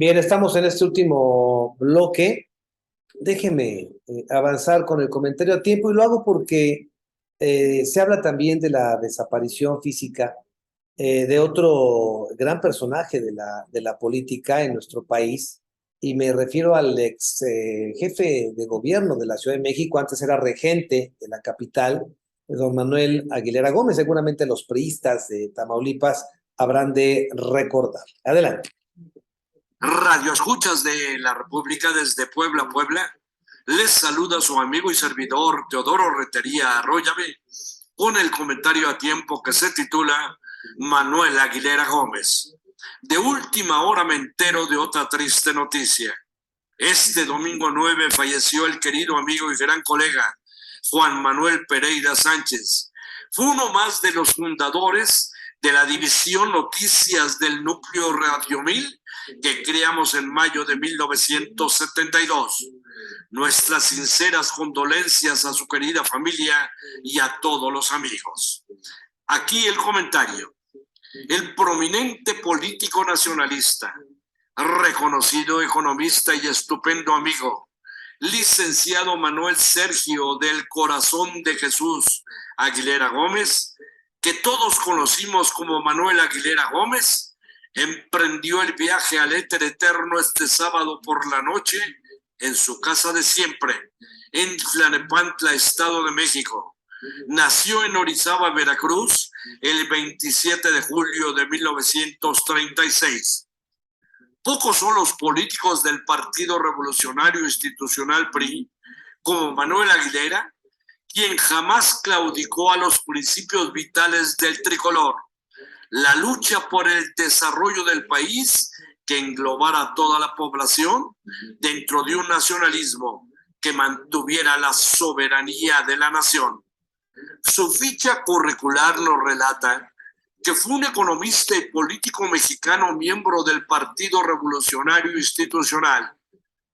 Bien, estamos en este último bloque. Déjeme avanzar con el comentario a tiempo y lo hago porque se habla también de la desaparición física de otro gran personaje de la política en nuestro país, y me refiero al ex jefe de gobierno de la Ciudad de México. Antes era regente de la capital, don Manuel Aguilera Gómez. Seguramente los priistas de Tamaulipas habrán de recordar. Adelante. Radio escuchas de la República desde Puebla, Puebla. Les saluda su amigo y servidor Teodoro Retería Arroyave con el comentario a tiempo que se titula Manuel Aguilera Gómez. De última hora me entero de otra triste noticia. Este domingo 9 falleció el querido amigo y gran colega Juan Manuel Pereira Sánchez. Fue uno más de los fundadores de la división Noticias del Núcleo Radio 1000 que creamos en mayo de 1972. Nuestras sinceras condolencias a su querida familia y a todos los amigos. Aquí el comentario. El prominente político nacionalista, reconocido economista y estupendo amigo, licenciado Manuel Sergio del Corazón de Jesús Aguilera Gómez, que todos conocimos como Manuel Aguilera Gómez, emprendió el viaje al éter eterno este sábado por la noche en su casa de siempre, en Tlalnepantla, Estado de México. Nació en Orizaba, Veracruz, el 27 de julio de 1936. Pocos son los políticos del Partido Revolucionario Institucional PRI, como Manuel Aguilera, quien jamás claudicó a los principios vitales del tricolor, la lucha por el desarrollo del país que englobara a toda la población dentro de un nacionalismo que mantuviera la soberanía de la nación. Su ficha curricular nos relata que fue un economista y político mexicano miembro del Partido Revolucionario Institucional,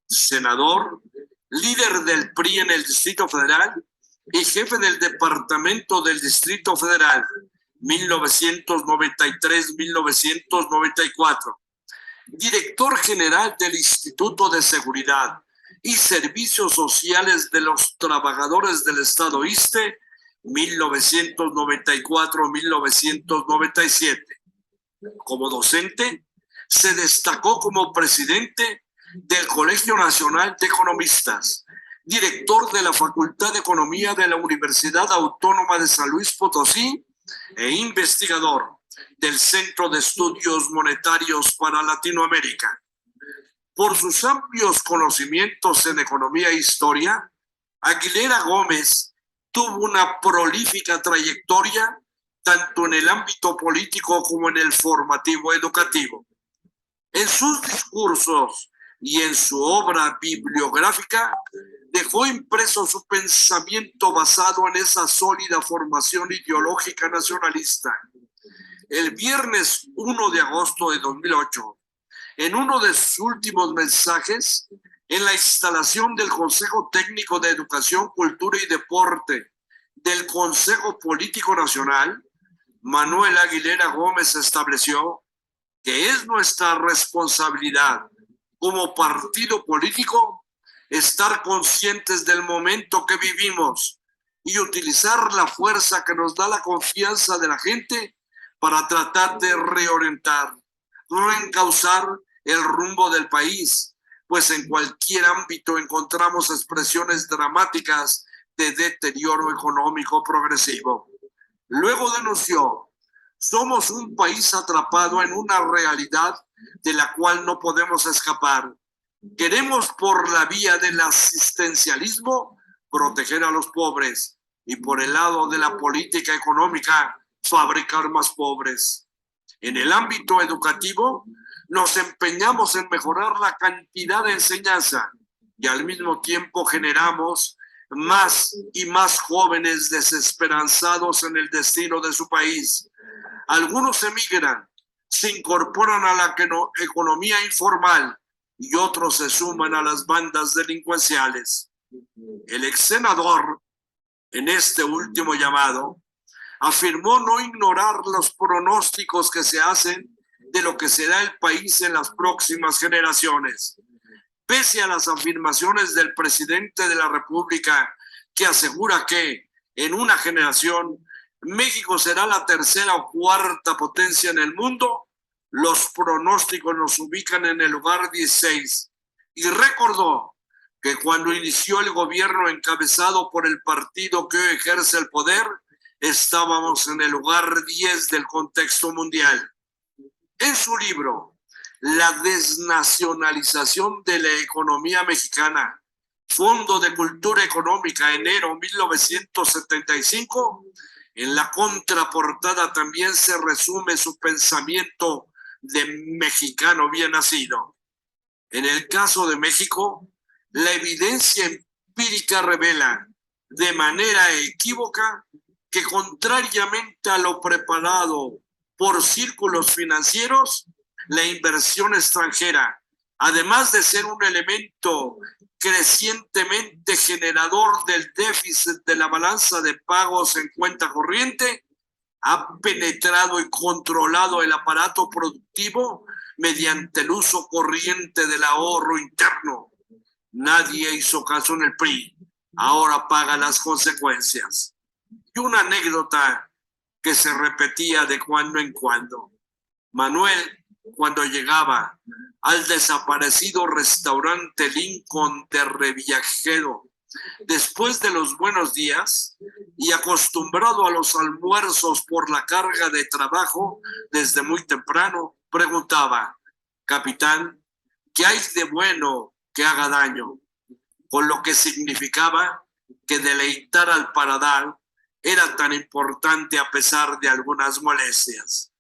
senador, líder del PRI en el Distrito Federal y jefe del Departamento del Distrito Federal, 1993-1994, director general del Instituto de Seguridad y Servicios Sociales de los Trabajadores del Estado ISSSTE, 1994-1997. Como docente, se destacó como presidente del Colegio Nacional de Economistas, director de la Facultad de Economía de la Universidad Autónoma de San Luis Potosí e investigador del Centro de Estudios Monetarios para Latinoamérica. Por sus amplios conocimientos en economía e historia, Aguilera Gómez tuvo una prolífica trayectoria tanto en el ámbito político como en el formativo educativo. En sus discursos y en su obra bibliográfica dejó impreso su pensamiento basado en esa sólida formación ideológica nacionalista. El viernes 1 de agosto de 2008, en uno de sus últimos mensajes, en la instalación del Consejo Técnico de Educación, Cultura y Deporte del Consejo Político Nacional, Manuel Aguilera Gómez estableció que es nuestra responsabilidad como partido político estar conscientes del momento que vivimos y utilizar la fuerza que nos da la confianza de la gente para tratar de reorientar, reencauzar el rumbo del país, pues en cualquier ámbito encontramos expresiones dramáticas de deterioro económico progresivo. Luego denunció: somos un país atrapado en una realidad de la cual no podemos escapar. Queremos, por la vía del asistencialismo, proteger a los pobres y por el lado de la política económica, fabricar más pobres. En el ámbito educativo, nos empeñamos en mejorar la cantidad de enseñanza y al mismo tiempo generamos más y más jóvenes desesperanzados en el destino de su país. Algunos emigran, se incorporan a la economía informal y otros se suman a las bandas delincuenciales. El ex senador, en este último llamado, afirmó no ignorar los pronósticos que se hacen de lo que será el país en las próximas generaciones. Pese a las afirmaciones del presidente de la República, que asegura que en una generación México será la tercera o cuarta potencia en el mundo, los pronósticos nos ubican en el lugar 16. Y recordó que cuando inició el gobierno encabezado por el partido que hoy ejerce el poder, estábamos en el lugar 10 del contexto mundial. En su libro, La desnacionalización de la economía mexicana, Fondo de Cultura Económica, enero 1975, en la contraportada también se resume su pensamiento de mexicano bien nacido. En el caso de México, la evidencia empírica revela de manera equívoca que, contrariamente a lo preparado por círculos financieros, la inversión extranjera, además de ser un elemento crecientemente generador del déficit de la balanza de pagos en cuenta corriente, ha penetrado y controlado el aparato productivo mediante el uso corriente del ahorro interno. Nadie hizo caso en el PRI, ahora paga las consecuencias. Y una anécdota que se repetía de cuando en cuando. Manuel, cuando llegaba al desaparecido restaurante Lincoln de Revillagigedo, después de los buenos días y acostumbrado a los almuerzos por la carga de trabajo desde muy temprano, preguntaba: capitán, ¿qué hay de bueno que haga daño? Con lo que significaba que deleitar al paladar era tan importante a pesar de algunas molestias.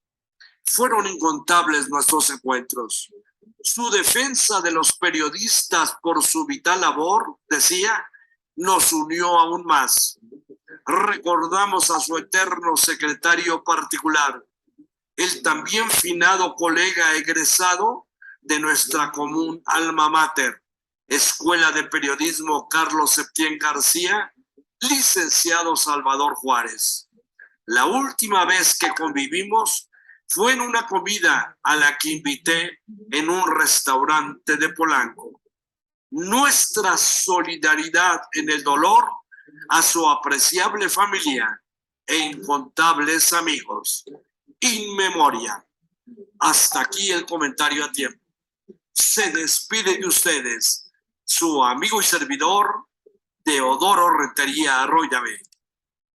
Fueron incontables nuestros encuentros. Su defensa de los periodistas por su vital labor, decía, nos unió aún más. Recordamos a su eterno secretario particular, el también finado colega egresado de nuestra común alma mater, Escuela de Periodismo Carlos Septién García, licenciado Salvador Juárez. La última vez que convivimos fue en una comida a la que invité en un restaurante de Polanco. Nuestra solidaridad en el dolor a su apreciable familia e incontables amigos. In memoria. Hasta aquí el comentario a tiempo. Se despide de ustedes su amigo y servidor Teodoro Rentería Arroyave.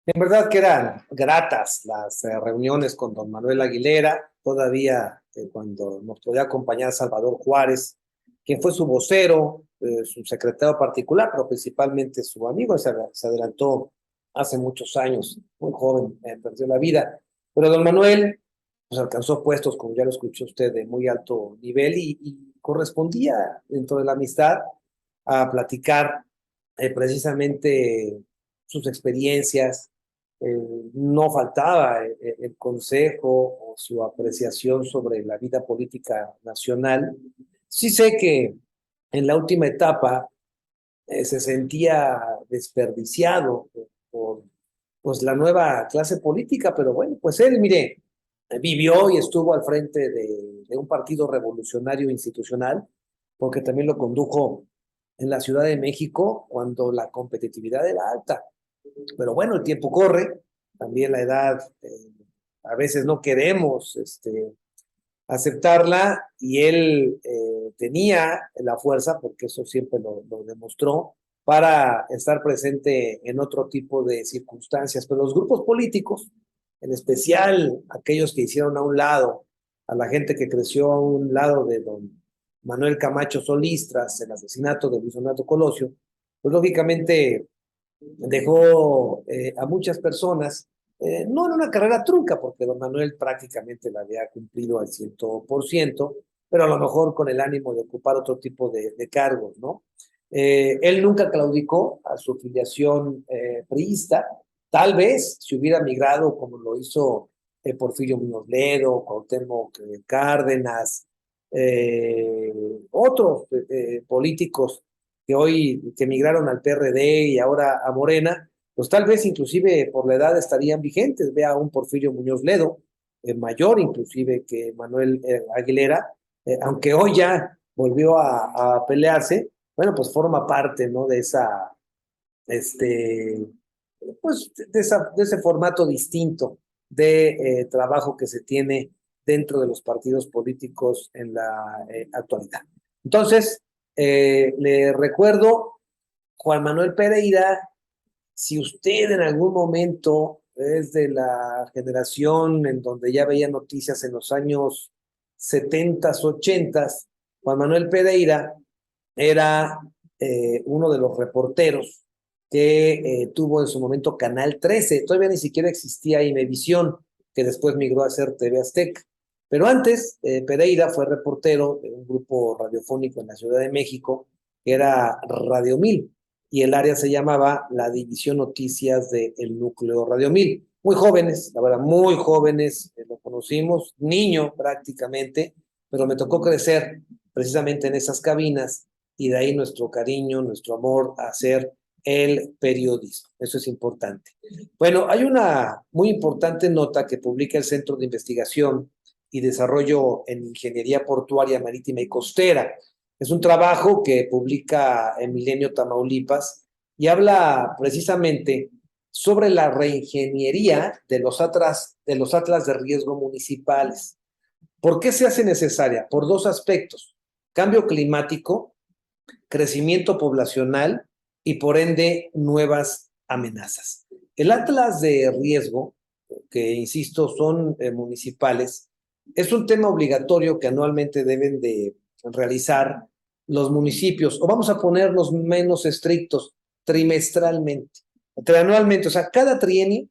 En verdad que eran gratas las reuniones con don Manuel Aguilera, todavía cuando nos podía acompañar Salvador Juárez, quien fue su vocero, su secretario particular, pero principalmente su amigo. Se adelantó hace muchos años, muy joven, perdió la vida. Pero don Manuel pues, alcanzó puestos, como ya lo escuchó usted, de muy alto nivel y correspondía dentro de la amistad a platicar precisamente sus experiencias. No faltaba el consejo o su apreciación sobre la vida política nacional. Sí sé que en la última etapa se sentía desperdiciado por pues, la nueva clase política, pero bueno, pues él, mire, vivió y estuvo al frente de un partido revolucionario institucional, porque también lo condujo en la Ciudad de México cuando la competitividad era alta. Pero bueno, el tiempo corre, también la edad, a veces no queremos aceptarla, y él tenía la fuerza, porque eso siempre lo demostró, para estar presente en otro tipo de circunstancias. Pero los grupos políticos, en especial aquellos que hicieron a un lado, a la gente que creció a un lado de don Manuel Camacho Solís tras el asesinato de Luis Donato Colosio, pues lógicamente dejó a muchas personas, no en una carrera trunca, porque don Manuel prácticamente la había cumplido al 100%, pero a lo mejor con el ánimo de ocupar otro tipo de cargos, ¿no? Él nunca claudicó a su filiación priista. Tal vez si hubiera migrado como lo hizo Porfirio Muñoz Ledo, Cuauhtémoc Cárdenas, otros políticos que migraron al PRD y ahora a Morena, pues tal vez inclusive por la edad estarían vigentes. Vea a un Porfirio Muñoz Ledo, mayor inclusive que Manuel Aguilera, aunque hoy ya volvió a pelearse, bueno, pues forma parte, ¿no? De esa, este, pues, de ese formato distinto de trabajo que se tiene dentro de los partidos políticos en la actualidad. Entonces, le recuerdo, Juan Manuel Pereira, si usted en algún momento es de la generación en donde ya veía noticias en los años 70s, 80s, Juan Manuel Pereira era uno de los reporteros que tuvo en su momento Canal 13. Todavía ni siquiera existía Imevisión, que después migró a ser TV Azteca. Pero antes, Pereira fue reportero de un grupo radiofónico en la Ciudad de México, que era Radio 1000, y el área se llamaba la División Noticias del Núcleo Radio 1000. Muy jóvenes, la verdad, muy jóvenes, lo conocimos, niño prácticamente, pero me tocó crecer precisamente en esas cabinas y de ahí nuestro cariño, nuestro amor a hacer el periodismo. Eso es importante. Bueno, hay una muy importante nota que publica el Centro de Investigación y Desarrollo en Ingeniería Portuaria, Marítima y Costera. Es un trabajo que publica en Milenio, Tamaulipas, y habla precisamente sobre la reingeniería de los atlas de riesgo municipales. ¿Por qué se hace necesaria? Por dos aspectos: cambio climático, crecimiento poblacional y por ende nuevas amenazas. El atlas de riesgo, que insisto son municipales, es un tema obligatorio que anualmente deben de realizar los municipios, o vamos a ponernos menos estrictos, trimestralmente, trianualmente, o sea, cada trienio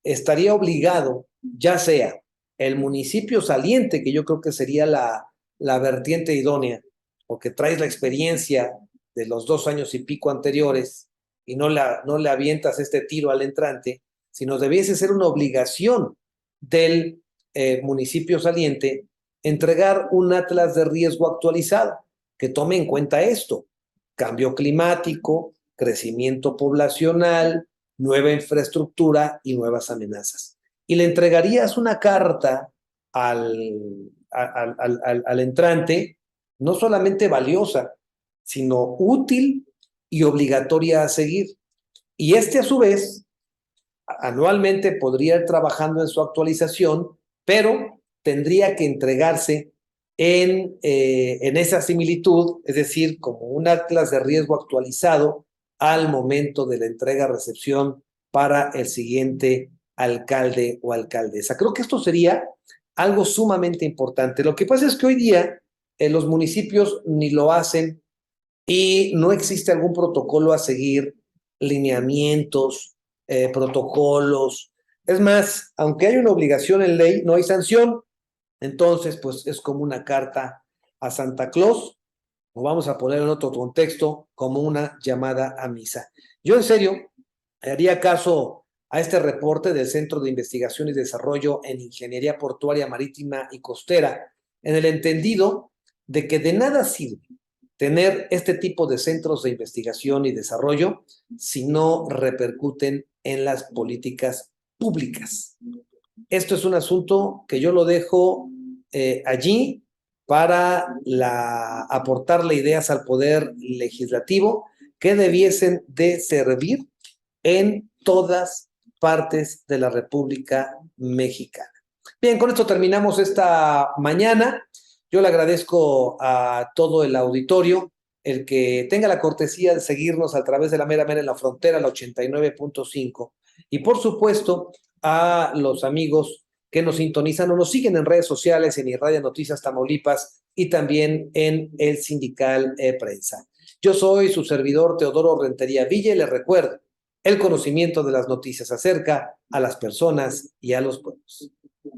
estaría obligado, ya sea el municipio saliente, que yo creo que sería la vertiente idónea, porque traes la experiencia de los 2 años y pico anteriores y no le avientas este tiro al entrante, sino debiese ser una obligación del municipio saliente entregar un atlas de riesgo actualizado que tome en cuenta esto: cambio climático, crecimiento poblacional, nueva infraestructura y nuevas amenazas. Y le entregarías una carta al entrante, no solamente valiosa, sino útil y obligatoria a seguir. Y este, a su vez, anualmente podría ir trabajando en su actualización, pero tendría que entregarse en esa similitud, es decir, como un atlas de riesgo actualizado al momento de la entrega-recepción para el siguiente alcalde o alcaldesa. Creo que esto sería algo sumamente importante. Lo que pasa es que hoy día los municipios ni lo hacen y no existe algún protocolo a seguir, lineamientos, protocolos. Es más, aunque hay una obligación en ley, no hay sanción. Entonces, pues es como una carta a Santa Claus, o vamos a poner en otro contexto, como una llamada a misa. Yo en serio haría caso a este reporte del Centro de Investigación y Desarrollo en Ingeniería Portuaria, Marítima y Costera, en el entendido de que de nada sirve tener este tipo de centros de investigación y desarrollo si no repercuten en las políticas públicas. Esto es un asunto que yo lo dejo allí para aportarle ideas al Poder Legislativo que debiesen de servir en todas partes de la República Mexicana. Bien, con esto terminamos esta mañana. Yo le agradezco a todo el auditorio el que tenga la cortesía de seguirnos a través de la Mera Mera en la Frontera, la 89.5. Y por supuesto, a los amigos que nos sintonizan o nos siguen en redes sociales, en Irradia Noticias Tamaulipas y también en el Sindical Prensa. Yo soy su servidor Teodoro Rentería Villa y les recuerdo: el conocimiento de las noticias acerca a las personas y a los pueblos.